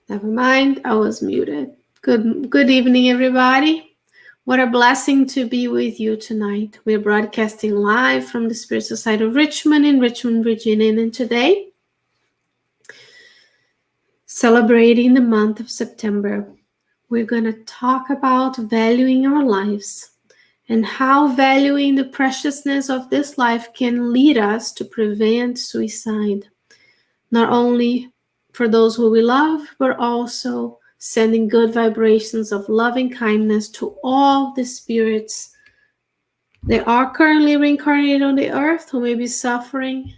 Never mind, I was muted. Good evening, everybody. What a blessing to be with you tonight. We're broadcasting live from the Spirit Society of Richmond in Richmond, Virginia, and today, celebrating the month of September, we're going to talk about valuing our lives and how valuing the preciousness of this life can lead us to prevent suicide, not only for those who we love, but also sending good vibrations of loving kindness to all the spirits that are currently reincarnated on the earth who may be suffering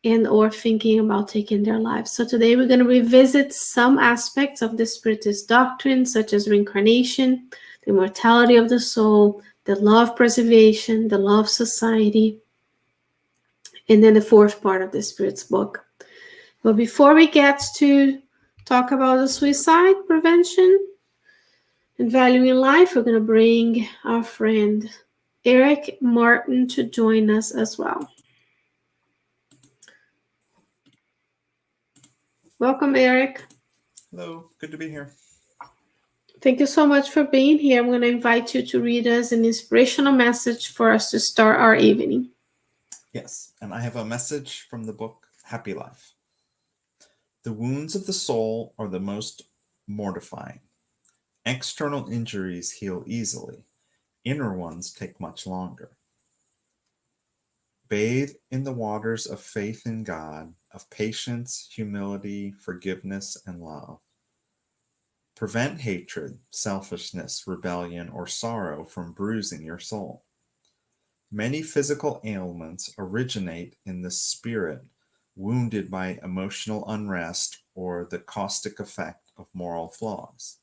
and or thinking about taking their lives. So today we're going to revisit some aspects of the Spiritist doctrine, such as reincarnation, the immortality of the soul, the law of preservation, the law of society, and then the fourth part of the Spirit's book. But before we get to talk about the suicide prevention and valuing life, we're going to bring our friend Eric Martin to join us as well. Welcome, Eric. Hello, good to be here. Thank you so much for being here. I'm going to invite you to read us an inspirational message for us to start our evening. Yes, and I have a message from the book Happy Life. The wounds of the soul are the most mortifying. External injuries heal easily. Inner ones take much longer. Bathe in the waters of faith in God, of patience, humility, forgiveness, and love. Prevent hatred, selfishness, rebellion, or sorrow from bruising your soul. Many physical ailments originate in the spirit, wounded by emotional unrest or the caustic effect of moral flaws.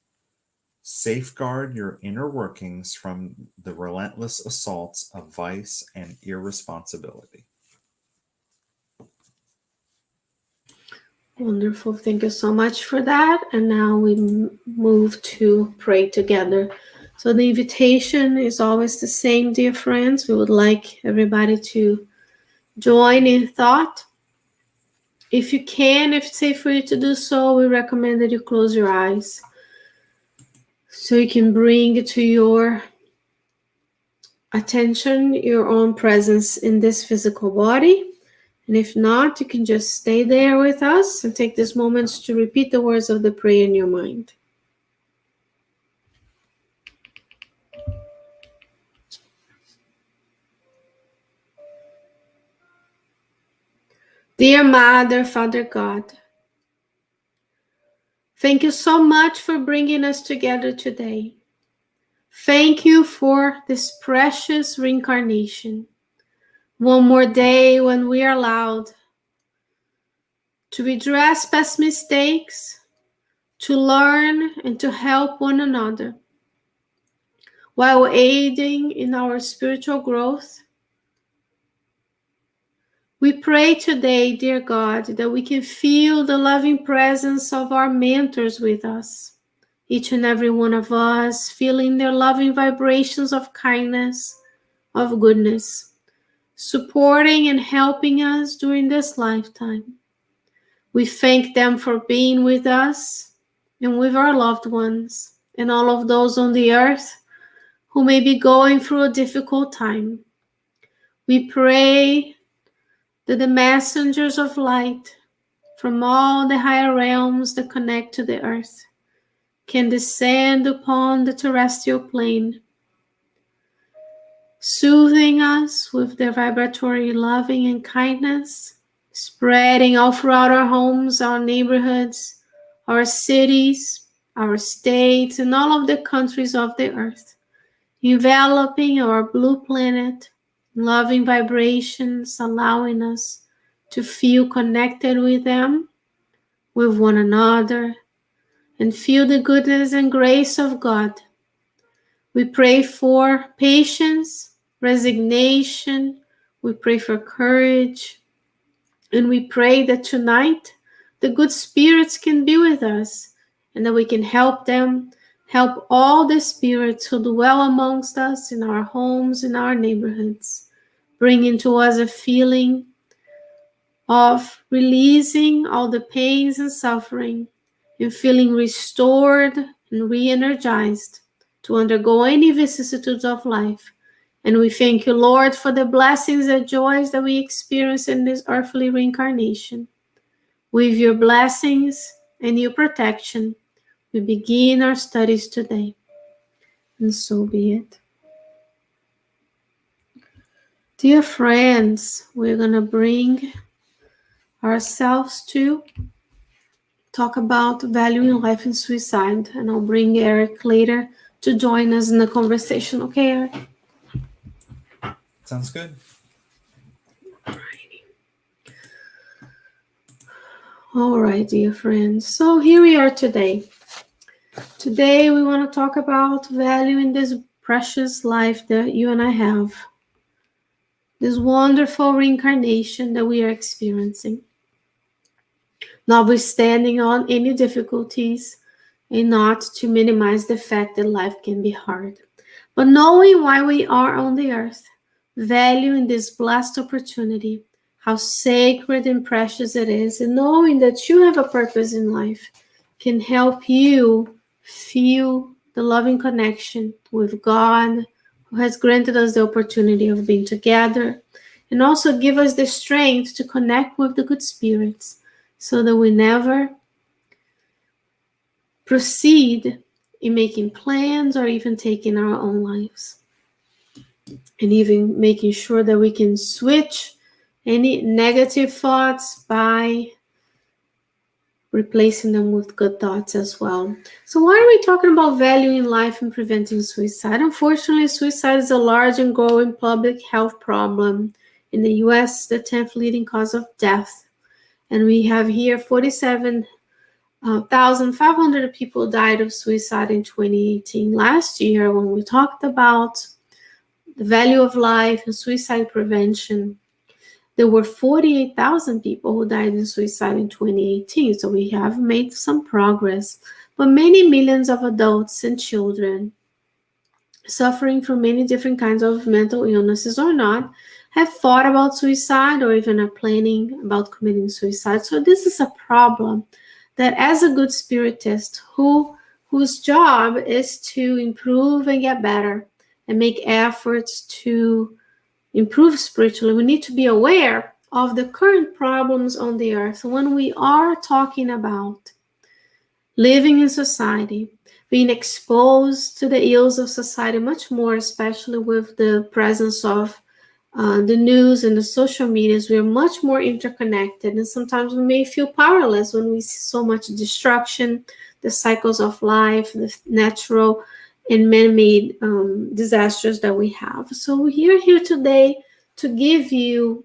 Safeguard your inner workings from the relentless assaults of vice and irresponsibility. Wonderful. Thank you so much for that. And now we move to pray together. So the invitation is always the same, dear friends. We would like everybody to join in thought. If you can, if it's safe for you to do so, we recommend that you close your eyes so you can bring to your attention your own presence in this physical body. And if not, you can just stay there with us and take this moment to repeat the words of the prayer in your mind. Dear Mother, Father God, thank you so much for bringing us together today. Thank you for this precious reincarnation. One more day when we are allowed to redress past mistakes, to learn and to help one another, while aiding in our spiritual growth. We pray today, dear God, that we can feel the loving presence of our mentors with us, each and every one of us feeling their loving vibrations of kindness, of goodness, supporting and helping us during this lifetime. We thank them for being with us and with our loved ones and all of those on the earth who may be going through a difficult time. We pray that the messengers of light from all the higher realms that connect to the earth can descend upon the terrestrial plane, soothing us with their vibratory loving and kindness, spreading all throughout our homes, our neighborhoods, our cities, our states, and all of the countries of the earth, enveloping our blue planet, loving vibrations, allowing us to feel connected with them, with one another, and feel the goodness and grace of God. We pray for patience, resignation. We pray for courage. And we pray that tonight the good spirits can be with us and that we can help them, help all the spirits who dwell amongst us in our homes, in our neighborhoods, bringing to us a feeling of releasing all the pains and suffering and feeling restored and re-energized to undergo any vicissitudes of life. And we thank you, Lord, for the blessings and joys that we experience in this earthly reincarnation. With your blessings and your protection, we begin our studies today. And so be it. Dear friends, we're going to bring ourselves to talk about valuing life and suicide. And I'll bring Eric later to join us in the conversation. Okay, Eric? Sounds good. All right, dear friends. So here we are today. Today we want to talk about valuing this precious life that you and I have. This wonderful reincarnation that we are experiencing. Notwithstanding on any difficulties, and not to minimize the fact that life can be hard. But knowing why we are on the earth, valuing this blessed opportunity, how sacred and precious it is, and knowing that you have a purpose in life can help you feel the loving connection with God, who has granted us the opportunity of being together, and also give us the strength to connect with the good spirits so that we never proceed in making plans or even taking our own lives. And even making sure that we can switch any negative thoughts by replacing them with good thoughts as well. So why are we talking about valuing life and preventing suicide? Unfortunately, suicide is a large and growing public health problem. In the US, the 10th leading cause of death. And we have here 47,500 people died of suicide in 2018. Last year, when we talked about the value of life and suicide prevention, there were 48,000 people who died in suicide in 2018. So we have made some progress. But many millions of adults and children suffering from many different kinds of mental illnesses or not have thought about suicide or even are planning about committing suicide. So this is a problem that as a good spiritist whose job is to improve and get better and make efforts to improve spiritually, we need to be aware of the current problems on the earth when we are talking about living in society, being exposed to the ills of society much more, especially with the presence of the news and the social medias. We are much more interconnected, and sometimes we may feel powerless when we see so much destruction, the cycles of life, the natural and man-made disasters that we have. So we are here today to give you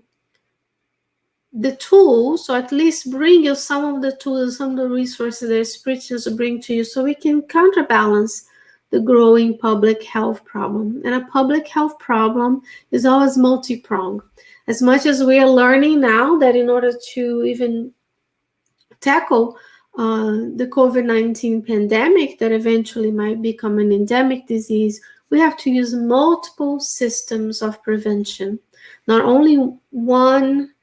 the tools, or at least bring you some of the tools, some of the resources that spiritualists bring to you, so we can counterbalance the growing public health problem. And a public health problem is always multi-pronged. As much as we are learning now that in order to even tackle the COVID-19 pandemic that eventually might become an endemic disease, we have to use multiple systems of prevention. Not only one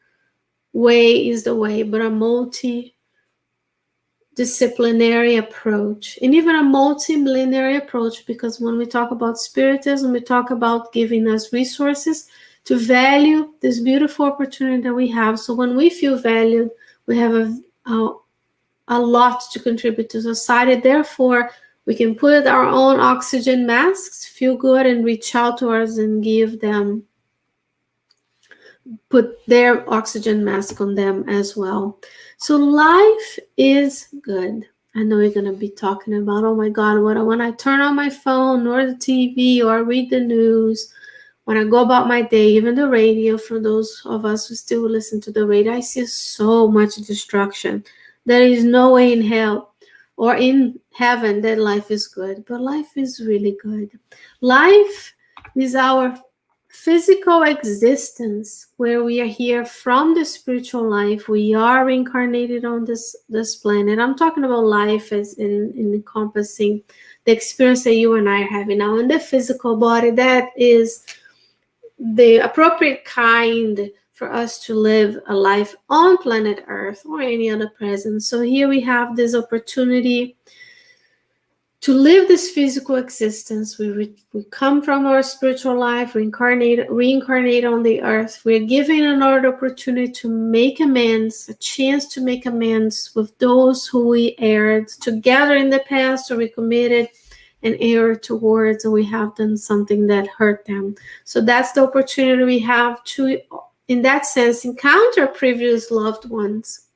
way is the way, but a multidisciplinary approach, and even a multimillenary approach, because when we talk about spiritism, we talk about giving us resources to value this beautiful opportunity that we have. So when we feel valued, we have a lot to contribute to society. Therefore, we can put our own oxygen masks, feel good, and reach out to others and give them, put their oxygen mask on them as well. So life is good. I know you're going to be talking about, oh my God, when I turn on my phone or the TV or read the news, when I go about my day, even the radio, for those of us who still listen to the radio, I see so much destruction. There is no way in hell or in heaven that life is good, but life is really good. Life is our physical existence, where we are here from the spiritual life. We are reincarnated on this planet. I'm talking about life as in encompassing the experience that you and I are having now in the physical body. That is the appropriate kind for us to live a life on planet Earth or any other presence. So here we have this opportunity to live this physical existence. We come from our spiritual life, reincarnate on the earth. We're given another opportunity to make amends, a chance to make amends with those who we erred together in the past, or we committed an error towards, and we have done something that hurt them. So that's the opportunity we have to, in that sense, encounter previous loved ones,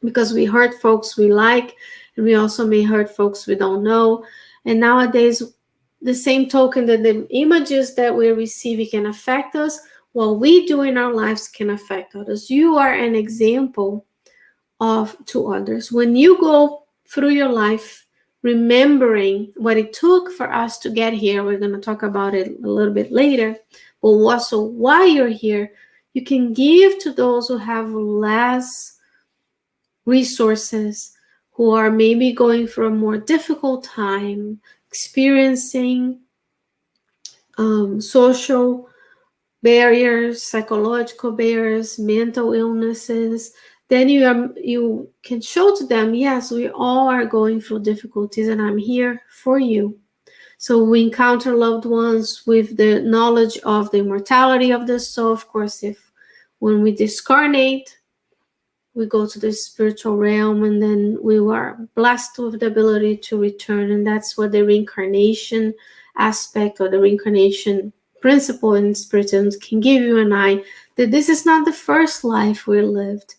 because we hurt folks we like, and we also may hurt folks we don't know. And nowadays, the same token that the images that we're receiving can affect us, what we do in our lives can affect others. You are an example to others. When you go through your life remembering what it took for us to get here, we're going to talk about it a little bit later, but also why you're here, you can give to those who have less resources, who are maybe going through a more difficult time, experiencing social barriers, psychological barriers, mental illnesses. Then you can show to them, yes, we all are going through difficulties, and I'm here for you. So we encounter loved ones with the knowledge of the immortality of the soul. Of course, if when we discarnate, we go to the spiritual realm, and then we are blessed with the ability to return. And that's what the reincarnation aspect, or the reincarnation principle in Spiritism, can give you and I, that this is not the first life we lived,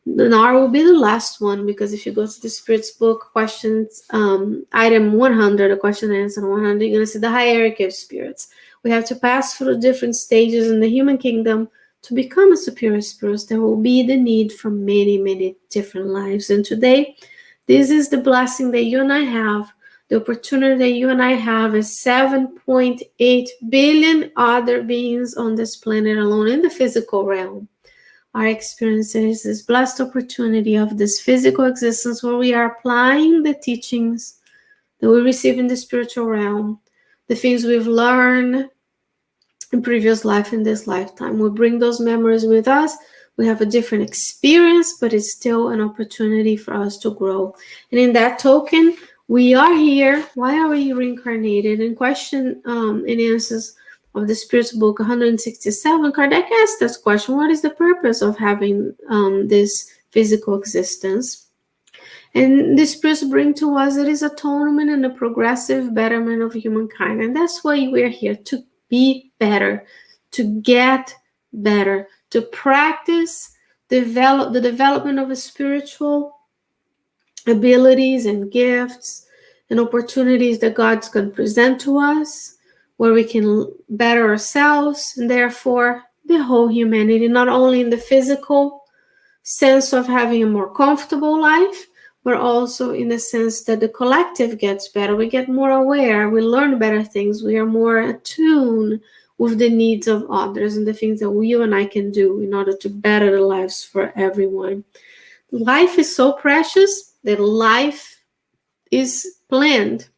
nor will be the last one. Because if you go to the Spirit's book, questions, item 100, a question and answer 100, you're going to see the hierarchy of spirits. We have to pass through different stages in the human kingdom to become a superior spirit. There will be the need for many, many different lives. And today, this is the blessing that you and I have, the opportunity that you and I have as 7.8 billion other beings on this planet alone in the physical realm. Our experiences, this blessed opportunity of this physical existence, where we are applying the teachings that we receive in the spiritual realm, the things we've learned in previous life, in this lifetime. We bring those memories with us. We have a different experience, but it's still an opportunity for us to grow. And in that token, we are here. Why are we reincarnated? In question and answers of the Spirit's book 167, Kardec asked this question: what is the purpose of having this physical existence? And the spirits bring to us, it is atonement and the progressive betterment of humankind. And that's why we're here, to be better, to get better, to practice, the development of a spiritual abilities and gifts and opportunities that God's going to present to us, where we can better ourselves and therefore the whole humanity, not only in the physical sense of having a more comfortable life, but also in the sense that the collective gets better. We get more aware, we learn better things, we are more attuned with the needs of others and the things that you and I can do in order to better the lives for everyone. Life is so precious that life is planned.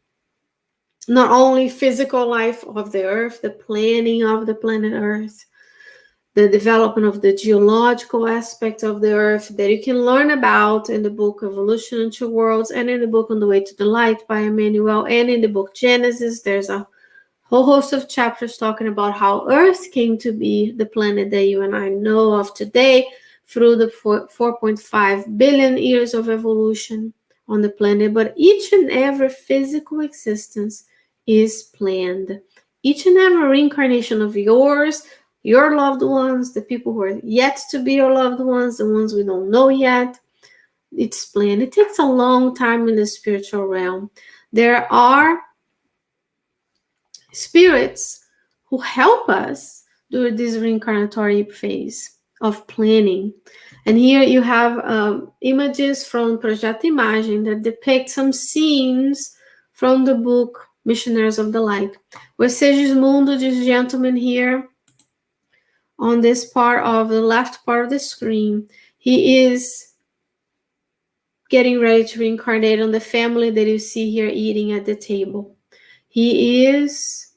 Not only physical life of the earth, the planning of the planet Earth, the development of the geological aspect of the earth that you can learn about in the book Evolution in Two Worlds, and in the book On the Way to the Light by Emmanuel, and in the book Genesis. There's a whole host of chapters talking about how Earth came to be the planet that you and I know of today through the 4.5 billion years of evolution on the planet. But each and every physical existence is planned. Each and every reincarnation of yours, your loved ones, the people who are yet to be your loved ones, the ones we don't know yet, it's planned. It takes a long time in the spiritual realm. There are spirits who help us during this reincarnatory phase of planning. And here you have images from Projeto Imagem that depict some scenes from the book Missionaries of the Light. O Segismundo, this gentleman here, on this part of the left part of the screen, he is getting ready to reincarnate on the family that you see here eating at the table. He is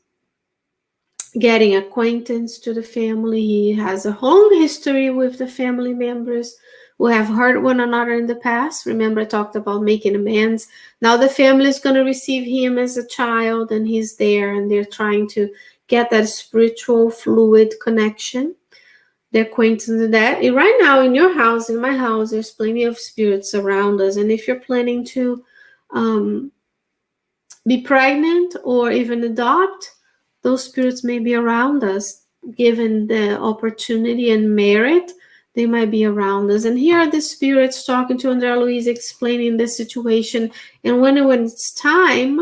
getting acquaintance to the family. He has a long history with the family members who have hurt one another in the past. Remember, I talked about making amends. Now the family is going to receive him as a child, and he's there, and they're trying to get that spiritual fluid connection. The acquaintance of that. And right now, in your house, in my house, there's plenty of spirits around us. And if you're planning to be pregnant or even adopt, those spirits may be around us. Given the opportunity and merit, they might be around us. And here are the spirits talking to Andrea Louise, explaining the situation. And when it's time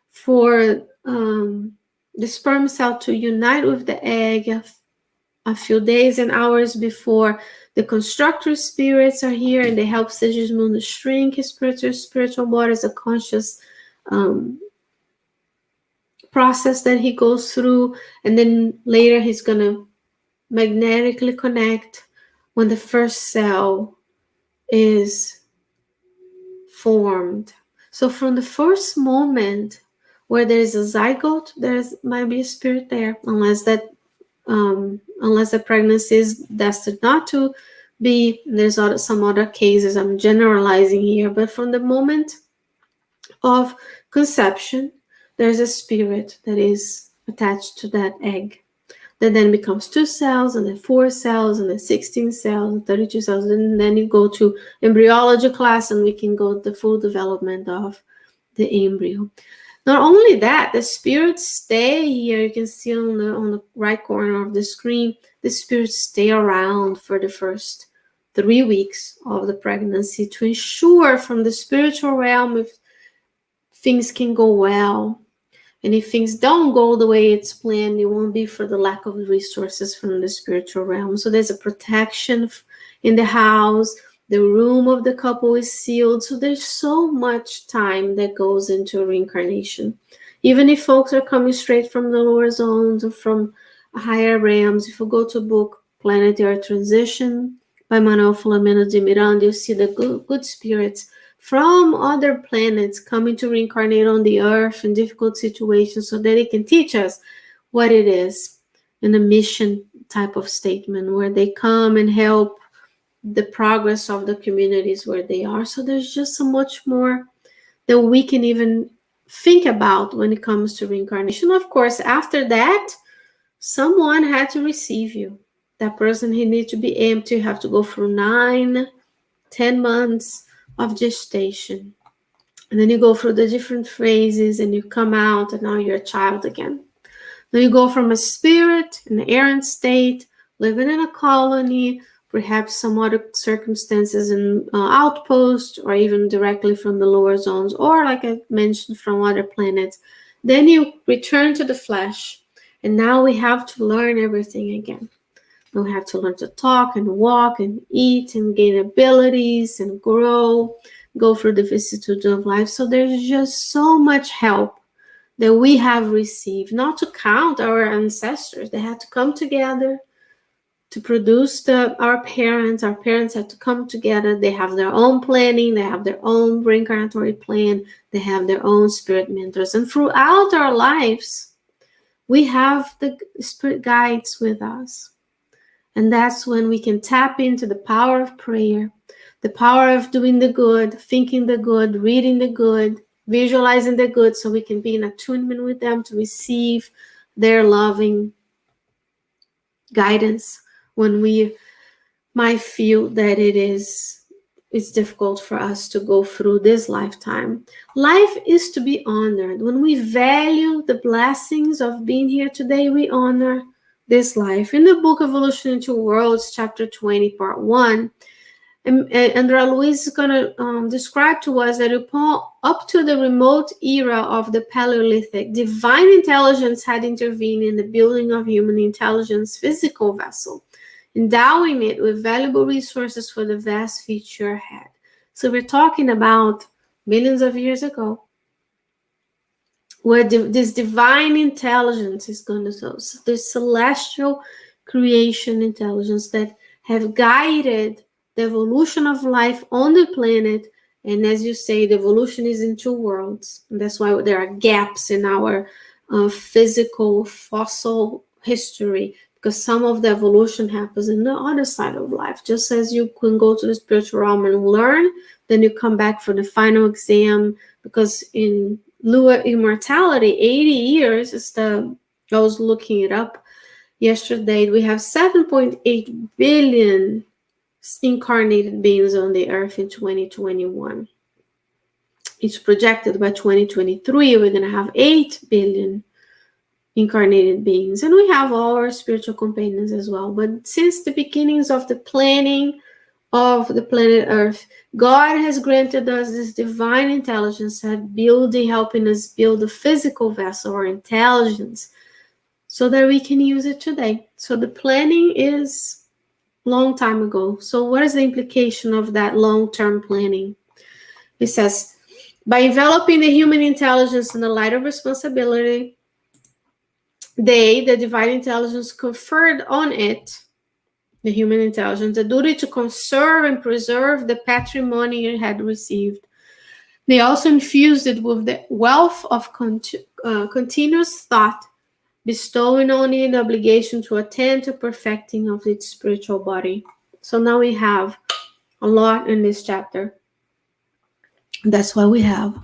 for the sperm cell to unite with the egg, a few days and hours before, the constructor spirits are here, and they help Sigismund shrink his spiritual body as a conscious process that he goes through. And then later he's going to magnetically connect when the first cell is formed. So from the first moment where there is a zygote, there might be a spirit there, unless the pregnancy is destined not to be. There's some other cases, I'm generalizing here, but from the moment of conception, there's a spirit that is attached to that egg, that then becomes 2 cells, and then 4 cells, and then 16 cells, and 32 cells, and then you go to embryology class, and we can go to the full development of the embryo. Not only that, the spirits stay here. You can see on the right corner of the screen, the spirits stay around for the first 3 weeks of the pregnancy to ensure from the spiritual realm if things can go well. And if things don't go the way it's planned, it won't be for the lack of resources from the spiritual realm. So there's a protection in the house. The room of the couple is sealed. So there's so much time that goes into reincarnation. Even if folks are coming straight from the lower zones or from higher realms, if you go to book Planetary Transition by Manuel Filomeno de Miranda, you see the good spirits from other planets coming to reincarnate on the earth in difficult situations so that they can teach us what it is in a mission type of statement, where they come and help the progress of the communities where they are. So there's just so much more that we can even think about when it comes to reincarnation. Of course, after that, someone had to receive you. That person, he needs to be empty. You have to go through 9-10 months of gestation. And then you go through the different phases and you come out, and now you're a child again. Then you go from a spirit in an errant state, living in a colony, perhaps some other circumstances in outpost, or even directly from the lower zones, or like I mentioned, from other planets. Then you return to the flesh, and now we have to learn everything again. We have to learn to talk and walk and eat and gain abilities and grow, go through the vicissitudes of life. So there's just so much help that we have received, not to count our ancestors. They had to come together to produce our parents. Our parents had to come together. They have their own planning. They have their own reincarnatory plan. They have their own spirit mentors. And throughout our lives, we have the spirit guides with us. And that's when we can tap into the power of prayer, the power of doing the good, thinking the good, reading the good, visualizing the good, so we can be in attunement with them to receive their loving guidance when we might feel that it's difficult for us to go through this lifetime. Life is to be honored. When we value the blessings of being here today, we honor this life. In the book Evolution in Two Worlds, chapter 20, part 1, Andrea Louise is going to describe to us that up to the remote era of the Paleolithic, divine intelligence had intervened in the building of human intelligence physical vessel, endowing it with valuable resources for the vast future ahead. So we're talking about millions of years ago, where this divine intelligence is going to show, the celestial creation intelligence that have guided the evolution of life on the planet. And as you say, the evolution is in two worlds. And that's why there are gaps in our physical fossil history, because some of the evolution happens in the other side of life. Just as you can go to the spiritual realm and learn, then you come back for the final exam, because in lieu of immortality, 80 years is I was looking it up yesterday, we have 7.8 billion incarnated beings on the earth in 2021. It's projected by 2023 we're going to have 8 billion incarnated beings, and we have all our spiritual companions as well. But since the beginnings of the planning of the planet Earth, God has granted us this divine intelligence that helping us build a physical vessel or intelligence so that we can use it today. So the planning is long time ago. So what is the implication of that long-term planning? It says, by enveloping the human intelligence in the light of responsibility, the divine intelligence, conferred on it, the human intelligence, the duty to conserve and preserve the patrimony it had received. They also infused it with the wealth of continuous thought, bestowing on it the obligation to attend to perfecting of its spiritual body. So now we have a lot in this chapter. That's why we have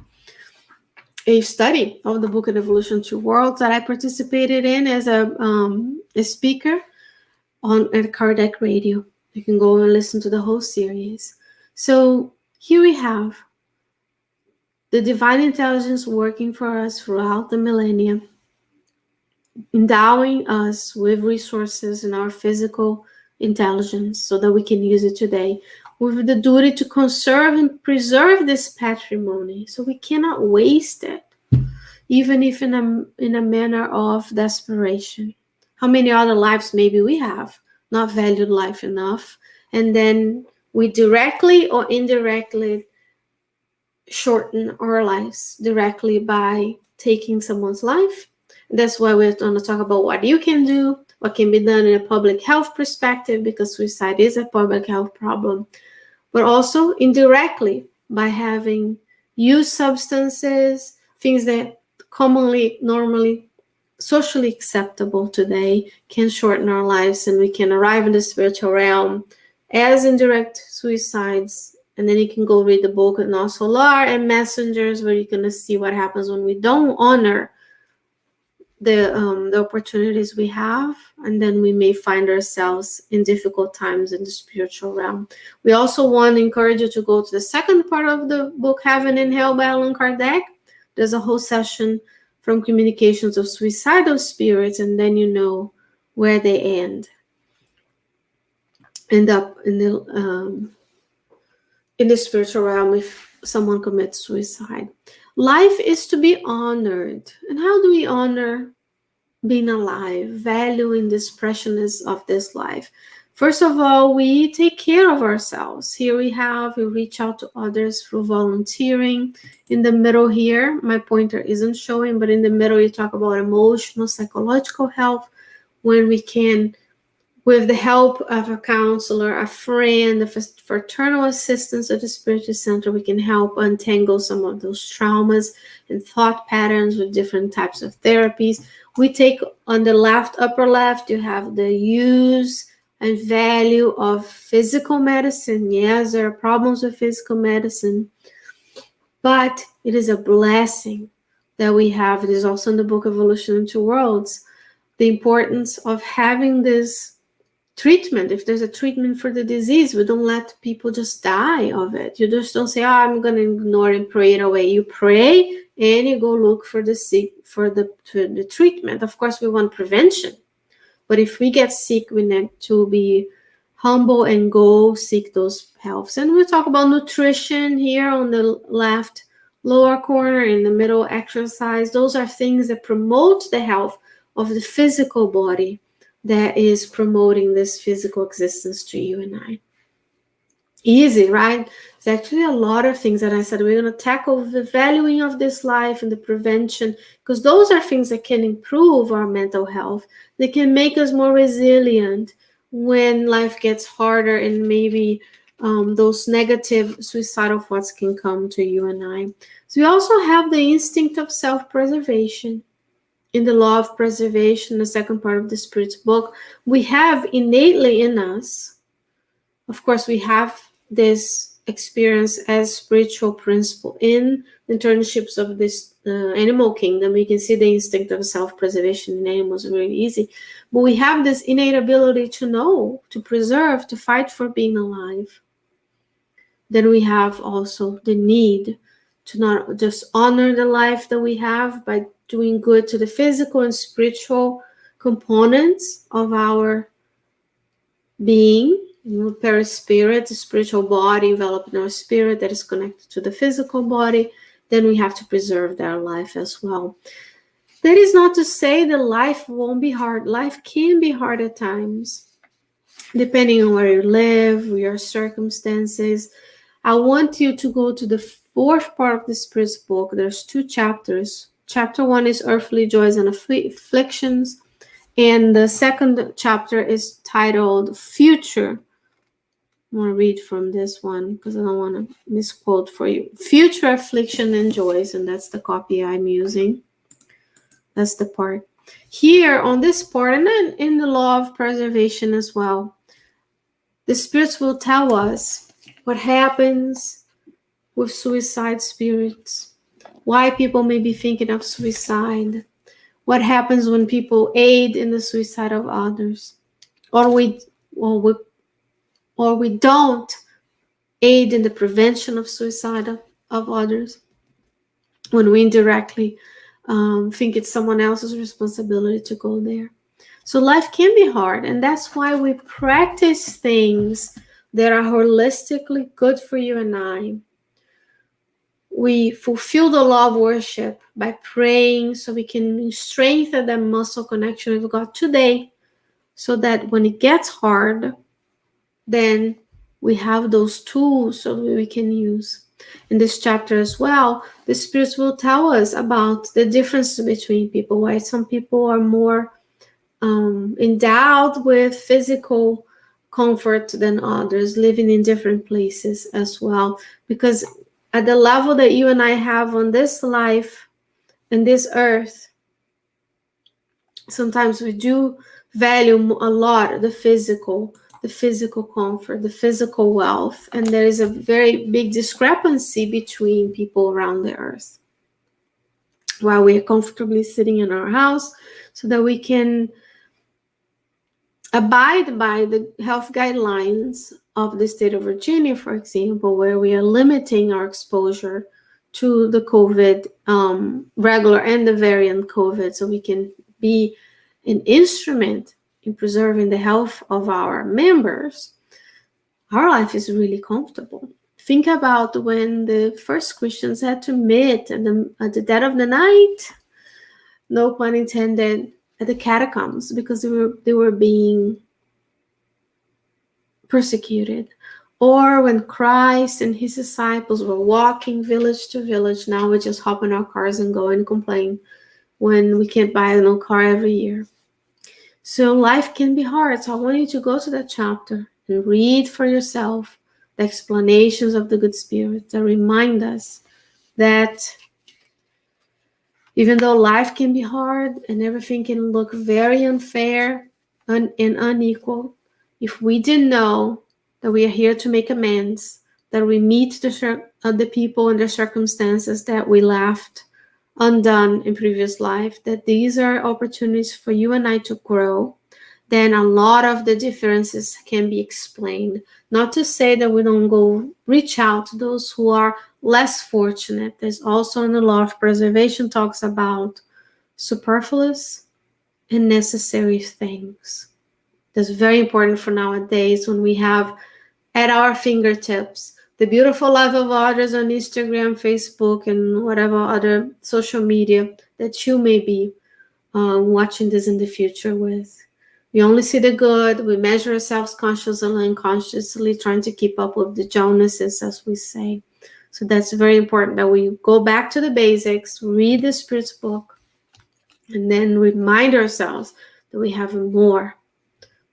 a study of the book of Evolution to Worlds that I participated in as a speaker at Kardec Radio. You can go and listen to the whole series. So here we have the divine intelligence working for us throughout the millennia, endowing us with resources in our physical intelligence so that we can use it today, with the duty to conserve and preserve this patrimony so we cannot waste it, even if in a manner of desperation. How many other lives maybe we have not valued life enough, and then we directly or indirectly shorten our lives directly by taking someone's life. That's why we're going to talk about what you can do, what can be done in a public health perspective, because suicide is a public health problem, but also indirectly by having used substances, things that normally, socially acceptable today, can shorten our lives, and we can arrive in the spiritual realm as indirect suicides. And then you can go read the book of Non Solar and Messengers, where you're going to see what happens when we don't honor the opportunities we have, and then we may find ourselves in difficult times in the spiritual realm. We also want to encourage you to go to the second part of the book, Heaven and Hell by Allan Kardec. There's a whole session from communications of suicidal spirits, and then you know where they end up in the spiritual realm if someone commits suicide. Life is to be honored. And how do we honor being alive, valuing this preciousness of this life? First of all, we take care of ourselves. Here we reach out to others through volunteering. In the middle here, my pointer isn't showing, but in the middle you talk about emotional, psychological health, when we can, with the help of a counselor, a friend, the fraternal assistance of the Spiritist Center, we can help untangle some of those traumas and thought patterns with different types of therapies. We take on the left, upper left, you have the use and value of physical medicine. Yes, there are problems with physical medicine, but it is a blessing that we have. It is also in the book Evolution into Worlds, the importance of having this treatment. If there's a treatment for the disease, we don't let people just die of it. You just don't say, I'm going to ignore and pray it away. You pray and you go look for the treatment. Of course, we want prevention, but if we get sick, we need to be humble and go seek those healths. And we talk about nutrition here on the left lower corner, in the middle, exercise. Those are things that promote the health of the physical body, that is promoting this physical existence to you and I. Easy, right? It's actually a lot of things that I said we're going to tackle: the valuing of this life and the prevention, because those are things that can improve our mental health. They can make us more resilient when life gets harder, and maybe those negative suicidal thoughts can come to you and I. So we also have the instinct of self-preservation. in the law of preservation, the second part of the Spirit's book, we have innately in us, of course, we have this experience as spiritual principle in the internships of this animal kingdom. We can see the instinct of self-preservation in animals really easy, but we have this innate ability to know, to preserve, to fight for being alive. Then we have also the need to not just honor the life that we have by doing good to the physical and spiritual components of our being, perispirit, the spiritual body enveloped in our spirit that is connected to the physical body. Then we have to preserve their life as well. That is not to say that life won't be hard. Life can be hard at times, depending on where you live, your circumstances. I want you to go to the fourth part of the Spirit's book. There's 2 chapters. Chapter 1 is Earthly Joys and Afflictions, and the second chapter is titled Future. I'm going to read from this one because I don't want to misquote for you. Future Affliction and Joys, and that's the copy I'm using. That's the part. Here on this part, and then in the law of preservation as well, the spirits will tell us what happens with suicide spirits, why people may be thinking of suicide, what happens when people aid in the suicide of others, or we don't aid in the prevention of suicide of others, when we indirectly think it's someone else's responsibility to go there. So life can be hard, and that's why we practice things that are holistically good for you and I. We fulfill the law of worship by praying so we can strengthen that muscle connection with God today, so that when it gets hard, then we have those tools so we can use. In this chapter as well, the spirits will tell us about the difference between people, why some people are more endowed with physical comfort than others, living in different places as well. Because at the level that you and I have on this life and this earth, sometimes we do value a lot the physical comfort, the physical wealth, and there is a very big discrepancy between people around the earth. While we are comfortably sitting in our house so that we can abide by the health guidelines of the state of Virginia, for example, where we are limiting our exposure to the COVID, regular and the variant COVID, so we can be an instrument in preserving the health of our members. Our life is really comfortable. Think about when the first Christians had to meet at the dead of the night, no pun intended, at the catacombs because they were being persecuted. Or when Christ and his disciples were walking village to village. Now we just hop in our cars and go and complain when we can't buy a new car every year. So life can be hard. So I want you to go to that chapter and read for yourself the explanations of the good spirit that remind us that even though life can be hard and everything can look very unfair and unequal, if we didn't know that we are here to make amends, that we meet the people and the circumstances that we left undone in previous life, that these are opportunities for you and I to grow, then a lot of the differences can be explained. Not to say that we don't go reach out to those who are less fortunate. There's also in the law of preservation talks about superfluous and necessary things. That's very important for nowadays when we have at our fingertips the beautiful life of others on Instagram, Facebook, and whatever other social media that you may be watching this in the future with. We only see the good. We measure ourselves consciously and unconsciously, trying to keep up with the Jonases, as we say. So that's very important that we go back to the basics, read the Spirit's book, and then remind ourselves that we have more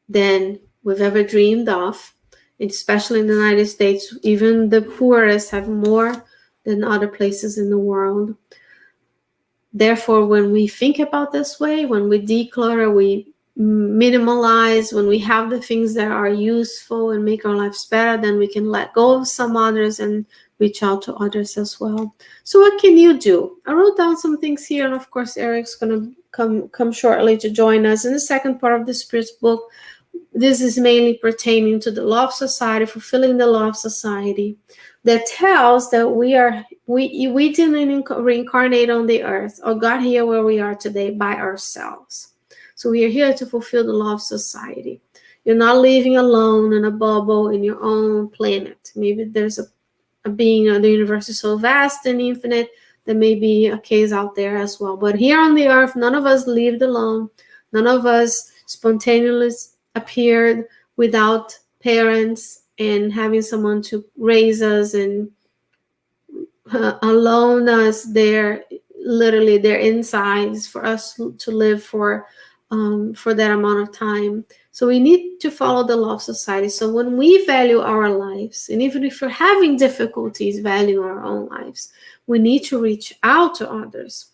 than we've ever dreamed of. Especially in the United States, even the poorest have more than other places in the world. Therefore, when we think about this way, when we declutter, we minimalize, when we have the things that are useful and make our lives better, then we can let go of some others and reach out to others as well. So what can you do? I wrote down some things here, and of course Eric's going to come shortly to join us in the second part of the Spirit's book. This is mainly pertaining to the law of society, fulfilling the law of society, that tells that we didn't reincarnate on the earth or got here where we are today by ourselves. So we are here to fulfill the law of society. You're not living alone in a bubble in your own planet. Maybe there's a being, the universe is so vast and infinite, there may be a case out there as well. But here on the earth, none of us lived alone. None of us spontaneously appeared without parents and having someone to raise us and alone us literally their insides for us to live for that amount of time. So we need to follow the law of society. So when we value our lives, and even if we're having difficulties valuing our own lives, we need to reach out to others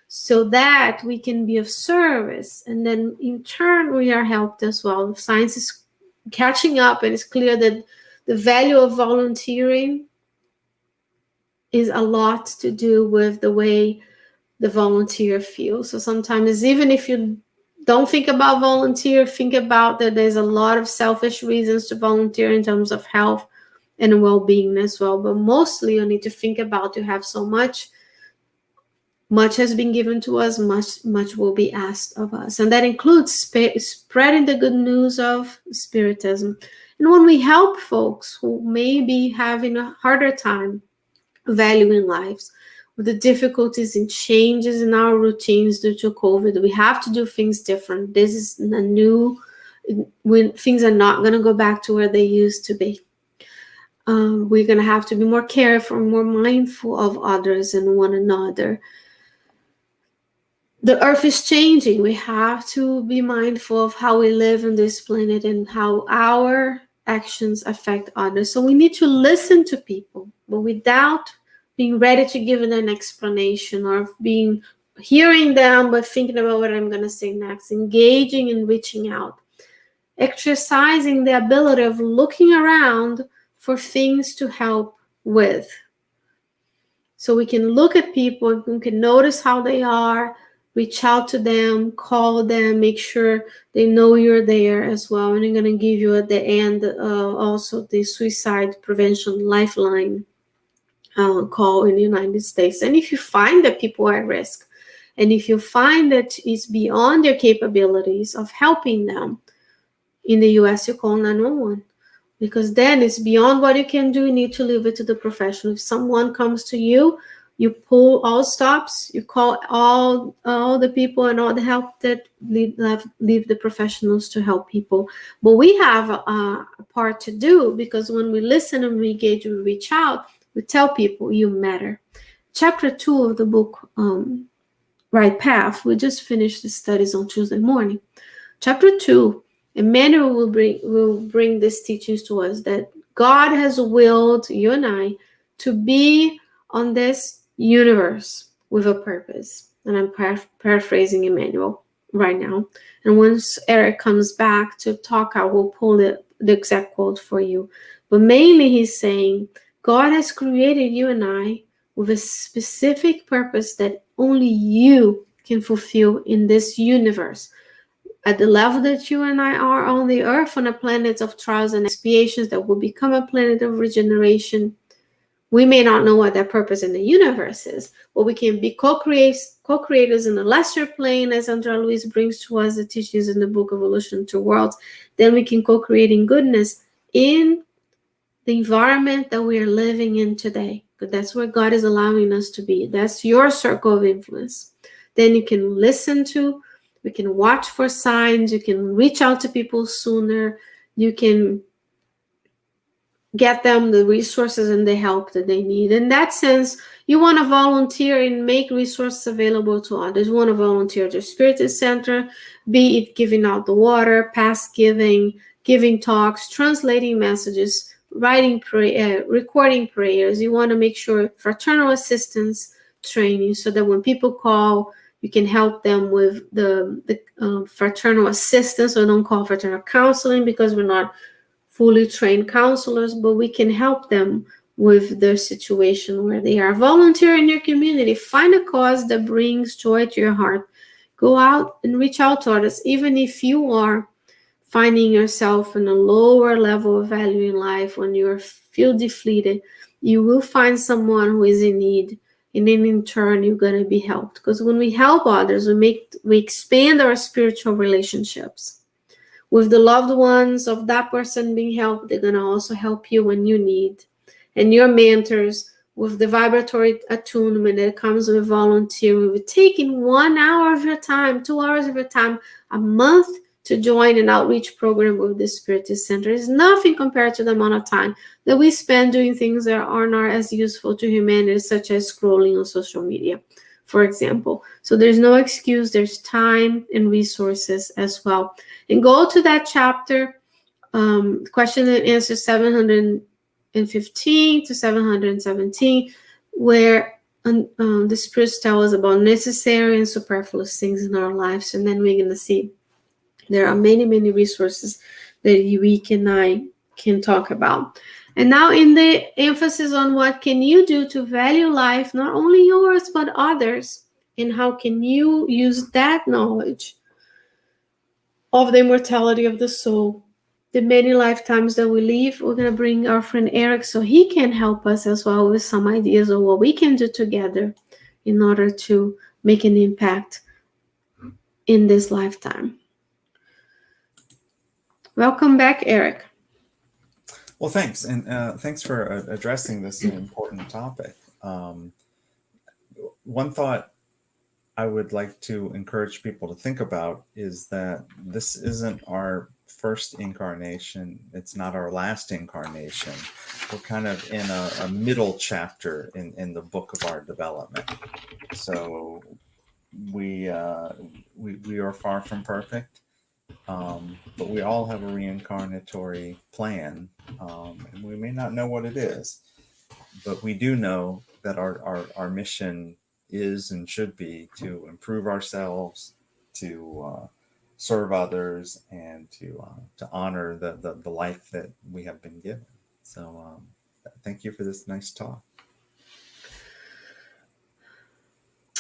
so that we can be of service. And then in turn, we are helped as well. Science is catching up, and it's clear that the value of volunteering is a lot to do with the way the volunteer feels. So sometimes, even if you don't think about volunteer, think about that there's a lot of selfish reasons to volunteer in terms of health and well-being as well. But mostly you need to think about, you have so much has been given to us, much will be asked of us. And that includes spreading the good news of Spiritism. And when we help folks who may be having a harder time valuing lives, with the difficulties and changes in our routines due to COVID, we have to do things different. This is a new, when things are not going to go back to where they used to be. We're going to have to be more careful, more mindful of others and one another. The earth is changing. We have to be mindful of how we live on this planet and how our actions affect others. So we need to listen to people, but without being ready to give them an explanation, or hearing them but thinking about what I'm going to say next. Engaging and reaching out. Exercising the ability of looking around for things to help with. So we can look at people, we can notice how they are, reach out to them, call them, make sure they know you're there as well. And I'm going to give you at the end also the suicide prevention lifeline call in the United States. And if you find that people are at risk, and if you find that it's beyond their capabilities of helping them, in the US, you call 911. Because then it's beyond what you can do. You need to leave it to the professional. If someone comes to you, you pull all stops, you call all the people and all the help that leave the professionals to help people. But we have a part to do, because when we listen and we engage, we reach out, we tell people you matter. Chapter 2 of the book, Right Path, we just finished the studies on Tuesday morning. Chapter 2, Emmanuel will bring these teachings to us, that God has willed you and I to be on this universe with a purpose. And I'm paraphrasing Emmanuel right now. And once Eric comes back to talk, I will pull the exact quote for you. But mainly he's saying, God has created you and I with a specific purpose that only you can fulfill in this universe. At the level that you and I are on the earth, on a planet of trials and expiations that will become a planet of regeneration, we may not know what that purpose in the universe is, but we can be co-creators in the lesser plane, as Andrea Luis brings to us the teachings in the book Evolution to Worlds. Then we can co-create in goodness in the environment that we are living in today. But that's where God is allowing us to be. That's your circle of influence. Then you can listen to, we can watch for signs, you can reach out to people sooner, you can get them the resources and the help that they need. In that sense, you want to volunteer and make resources available to others. You want to volunteer at your Spiritist Center, be it giving out the water, past giving talks, translating messages, writing recording prayers. You want to make sure fraternal assistance training, so that when people call, you can help them with the fraternal assistance. So don't call fraternal counseling, because we're not fully trained counselors, but we can help them with their situation where they are. Volunteer in your community. Find a cause that brings joy to your heart. Go out and reach out to others, even if you are finding yourself in a lower level of value in life, when you feel defeated. You will find someone who is in need, and then in turn you're going to be helped, because when we help others, we expand our spiritual relationships with the loved ones of that person being helped. They're going to also help you when you need. And your mentors, with the vibratory attunement that comes with volunteering, with taking 1 hour of your time, 2 hours of your time a month to join an outreach program with the Spiritist Center, is nothing compared to the amount of time that we spend doing things that are not as useful to humanity, such as scrolling on social media, for example. So there's no excuse. There's time and resources as well. And go to that chapter, question and answer 715 to 717, where the spirits tell us about necessary and superfluous things in our lives. And then we're going to see there are many, many resources that Week and I can talk about. And now, in the emphasis on what can you do to value life, not only yours, but others, and how can you use that knowledge of the immortality of the soul, the many lifetimes that we live, we're going to bring our friend Eric so he can help us as well with some ideas of what we can do together in order to make an impact in this lifetime. Welcome back, Eric. Well, thanks. And thanks for addressing this important topic. One thought I would like to encourage people to think about is that this isn't our first incarnation. It's not our last incarnation. We're kind of in a middle chapter in the book of our development. So we are far from perfect, but we all have a reincarnatory plan, and we may not know what it is, but we do know that our mission is and should be to improve ourselves, to serve others, and to honor the life that we have been given. So thank you for this nice talk.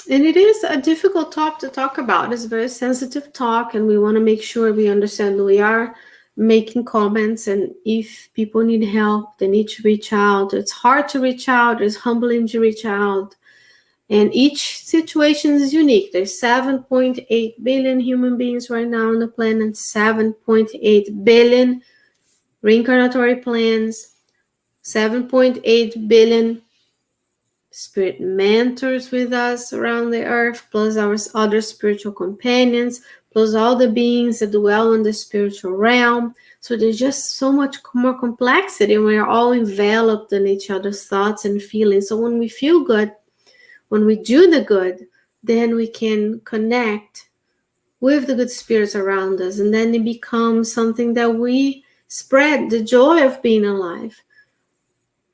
And it is a difficult talk to talk about. It's a very sensitive talk, and we want to make sure we understand that we are making comments, and if people need help, they need to reach out. It's hard to reach out. It's humbling to reach out. And each situation is unique. There's 7.8 billion human beings right now on the planet, 7.8 billion reincarnatory plans, 7.8 billion spirit mentors with us around the earth, plus our other spiritual companions, plus all the beings that dwell in the spiritual realm. So there's just so much more complexity, and we're all enveloped in each other's thoughts and feelings. So when we feel good, when we do the good, then we can connect with the good spirits around us, and then it becomes something that we spread, the joy of being alive.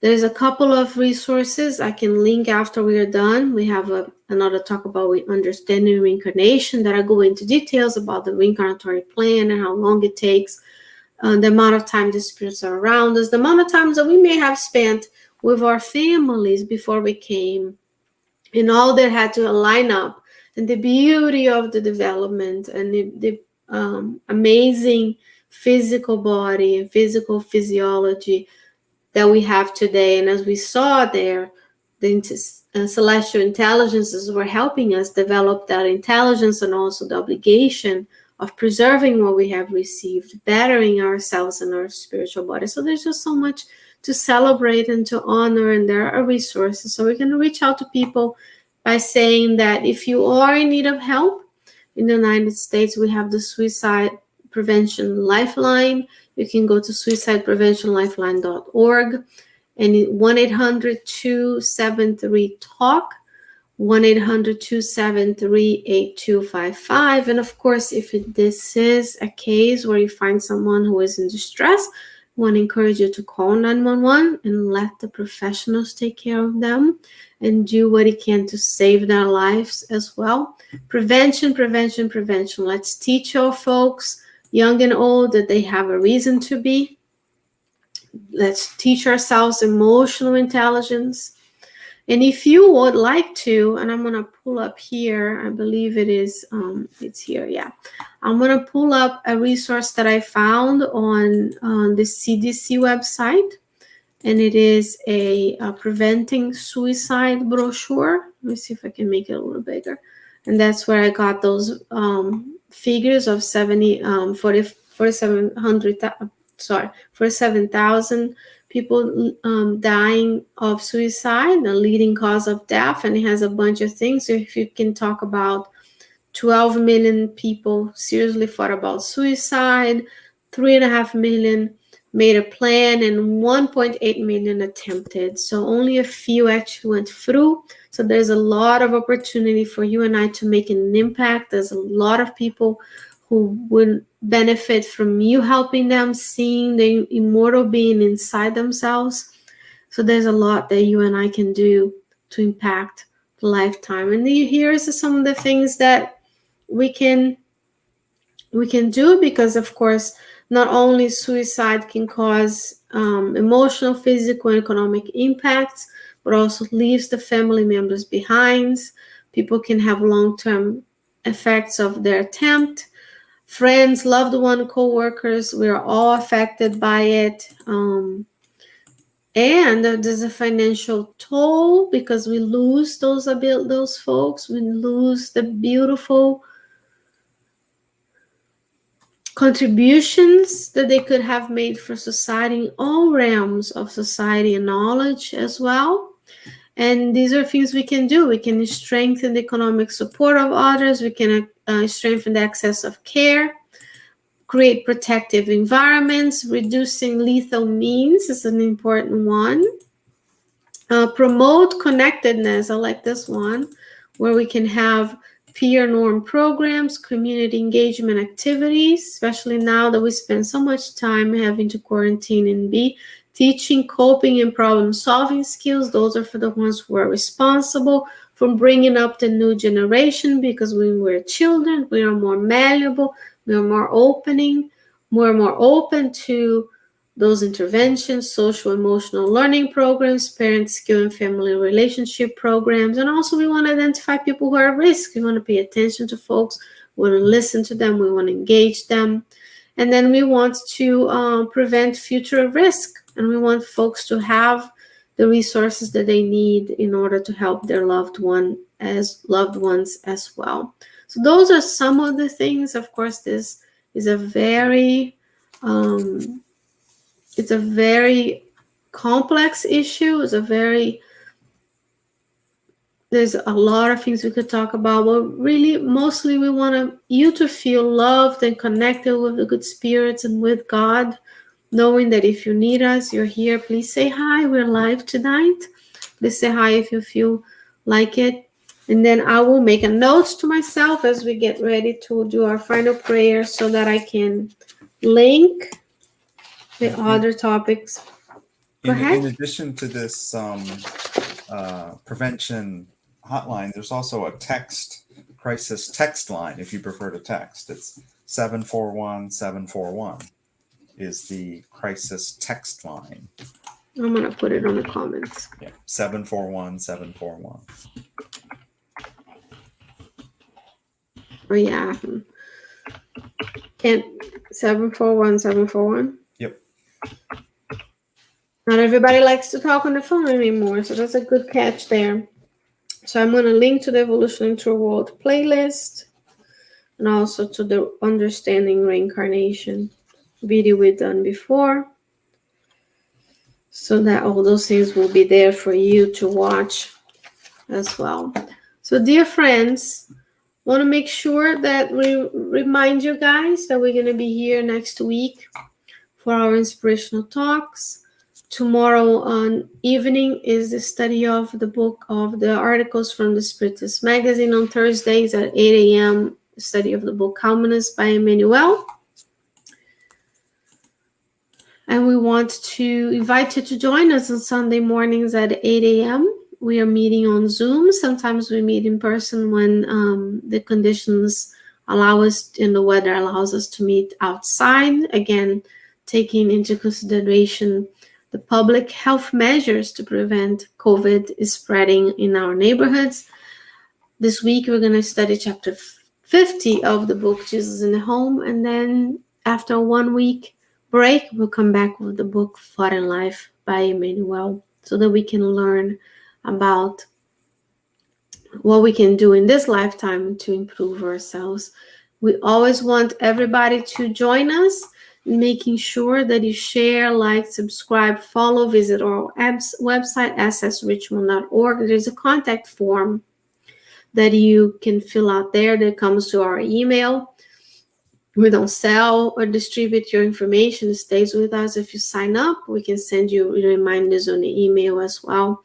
There's a couple of resources I can link after we are done. We have another talk about understanding reincarnation that I go into details about the reincarnatory plan and how long it takes, the amount of time the spirits are around us, the amount of times that we may have spent with our families before we came, and all that had to line up, and the beauty of the development, and the amazing physical body and physical physiology that we have today. And as we saw there, the celestial intelligences were helping us develop that intelligence, and also the obligation of preserving what we have received, bettering ourselves and our spiritual body. So there's just so much to celebrate and to honor, and there are resources. So we're going to reach out to people by saying that if you are in need of help, in the United States, we have the Suicide Prevention Lifeline. You can go to suicidepreventionlifeline.org, and 1-800-273-TALK, 1-800-273-8255. And of course, if this is a case where you find someone who is in distress, want to encourage you to call 911 and let the professionals take care of them and do what it can to save their lives as well. Prevention, prevention, prevention. Let's teach our folks, young and old, that they have a reason to be. Let's teach ourselves emotional intelligence. And if you would like to, and I'm going to pull up here, I believe it is, it's here, yeah. I'm going to pull up a resource that I found on the CDC website, and it is a preventing suicide brochure. Let me see if I can make it a little bigger. And that's where I got those figures of 47,000 people dying of suicide, the leading cause of death, and it has a bunch of things. So if you can talk about 12 million people seriously thought about suicide, 3.5 million made a plan, and 1.8 million attempted. So only a few actually went through. So there's a lot of opportunity for you and I to make an impact. There's a lot of people who would benefit from you helping them, seeing the immortal being inside themselves. So there's a lot that you and I can do to impact the lifetime. And here's some of the things that we can do, because of course not only suicide can cause emotional, physical, and economic impacts, but also leaves the family members behind. People can have long-term effects of their attempt. Friends, loved one, co-workers, we are all affected by it. And there's a financial toll because we lose those folks. We lose the beautiful contributions that they could have made for society in all realms of society and knowledge as well. And these are things we can do. We can strengthen the economic support of others. We can strengthen the access of care, create protective environments. Reducing lethal means is an important one. Promote connectedness. I like this one, where we can have peer norm programs, community engagement activities, especially now that we spend so much time having to quarantine and be teaching coping and problem solving skills. Those are for the ones who are responsible for bringing up the new generation, because when we're children, we are more malleable, we are more open to those interventions, social emotional learning programs, parent skill and family relationship programs. And also we want to identify people who are at risk. We want to pay attention to folks. We want to listen to them. We want to engage them. And then we want to prevent future risk. And we want folks to have the resources that they need in order to help their loved ones as well. So those are some of the things. Of course, this is a very it's a very complex issue. There's a lot of things we could talk about, but really, mostly we want you to feel loved and connected with the good spirits and with God, knowing that if you need us, you're here. Please say hi. We're live tonight. Please say hi if you feel like it. And then I will make a note to myself as we get ready to do our final prayer so that I can link the other topics. Go ahead. In addition to this prevention hotline, there's also a crisis text line if you prefer to text. It's 741-741 is the crisis text line. I'm going to put it on the comments. Yeah, 741-741. Oh, yeah. And 741-741? Yep. Not everybody likes to talk on the phone anymore, so that's a good catch there. So I'm going to link to the Evolution in True World playlist and also to the Understanding Reincarnation video we've done before, so that all those things will be there for you to watch as well. So dear friends, want to make sure that we remind you guys that we're going to be here next week for our inspirational talks. Tomorrow evening is the study of the book of the articles from the Spiritist magazine. On Thursdays at 8 a.m., study of the book Calmness by Emmanuel. And we want to invite you to join us on Sunday mornings at 8 a.m. We are meeting on Zoom. Sometimes we meet in person when the conditions allow us and the weather allows us to meet outside. Again, taking into consideration the public health measures to prevent COVID spreading in our neighborhoods. This week, we're going to study chapter 50 of the book, Jesus in the Home. And then after 1 week break, we'll come back with the book, Fought in Life by Emmanuel, so that we can learn about what we can do in this lifetime to improve ourselves. We always want everybody to join us, making sure that you share, like, subscribe, follow, visit our website, ssrichmond.org. There's a contact form that you can fill out there that comes to our email. We don't sell or distribute your information. It stays with us. If you sign up, we can send you reminders on the email as well.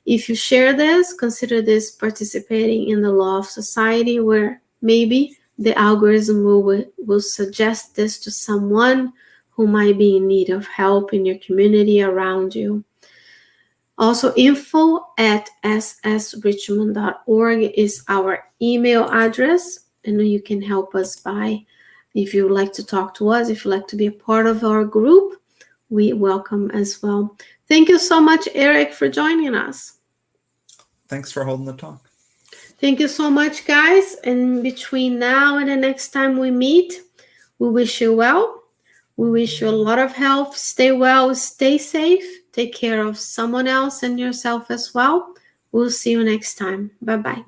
If you share this, consider this participating in the law of society, where maybe the algorithm will suggest this to someone who might be in need of help in your community around you. Also, info@ssrichmond.org is our email address, and you can help us if you would like to talk to us, if you'd like to be a part of our group, we welcome as well. Thank you so much, Eric, for joining us. Thanks for holding the talk. Thank you so much, guys. And between now and the next time we meet, we wish you well. We wish you a lot of health. Stay well, stay safe. Take care of someone else and yourself as well. We'll see you next time. Bye-bye.